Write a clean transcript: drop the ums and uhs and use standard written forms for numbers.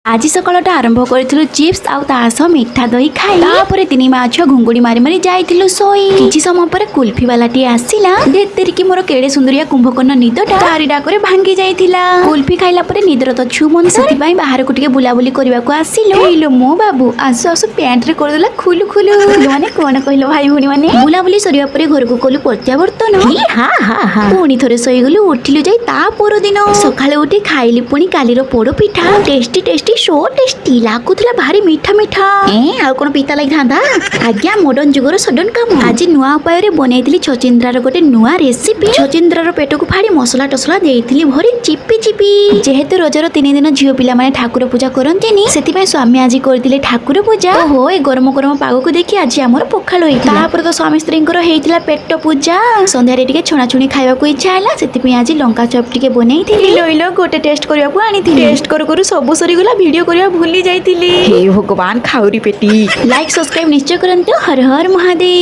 आज सकाळटा आरंभ करिथिलु चिप्स आउ तास मिठा दही खाई तापरे तिनी माछ घुंगुड़ी मारी मारी जाइथिलु सोई किछि समय पर कुल्फी वालाटी आसिला देतेरी कि मोर केडे सुंदरिया कुंभकर्ण निदटा तारी डाकरे भांगी जाइथिला कुल्फी खाइला परे निद्र तो छुमन सेति पई बाहर को टिके बुलाबुली करबा को आसिलो हेलो मो बाबू आसु आसु पैंट रे करदेला खुलु खुलु माने कोन कहिलो भाई भुणी माने बुलाबुली सरिया परे घर को कोलु प्रत्यावर्तन हा हा हा पुणी थरे सोई गलु उठिलु जाई ता पोर दिन सकाळे उठी खाइली पुणी काली रो पोड़ पिठा टेस्टी टेस्टी सो टेस्टी लागुला भारी मीठा मीठा आ कोन पीता लगी था आज्ञा मॉडर्न जुगर सडन काम आज नुआ उपाय रे बनैतिली छचिंद्रार गोटे नुआ रेसिपी छचिंद्रार पेट को फाड़ी मसला टसला देइतिली भरी चिपी चिपी जेहेतु रजर 3 दिन झियो पिला माने ठाकुर पूजा करंतिनी सेति पय स्वामी आज करतिले ठाकुर पूजा ओहो ए गरम गरम पागो को देखि आज हमर पखाल होइता तापर तो स्वामी स्त्रींकर हेइतिला पेट पूजा संध्या रे टिके छणा छुणी खाइबा को इच्छा हैला सेति पय आज लंका चप टिके बनैतिली लइलो गोटे टेस्ट करबा को आनीथि टेस्ट करू सब सरी गला वीडियो करिया भूली जाइतिली हे भगवान खाउरी पेटी लाइक सब्सक्राइब निश्चय करंतु हर हर महादेव।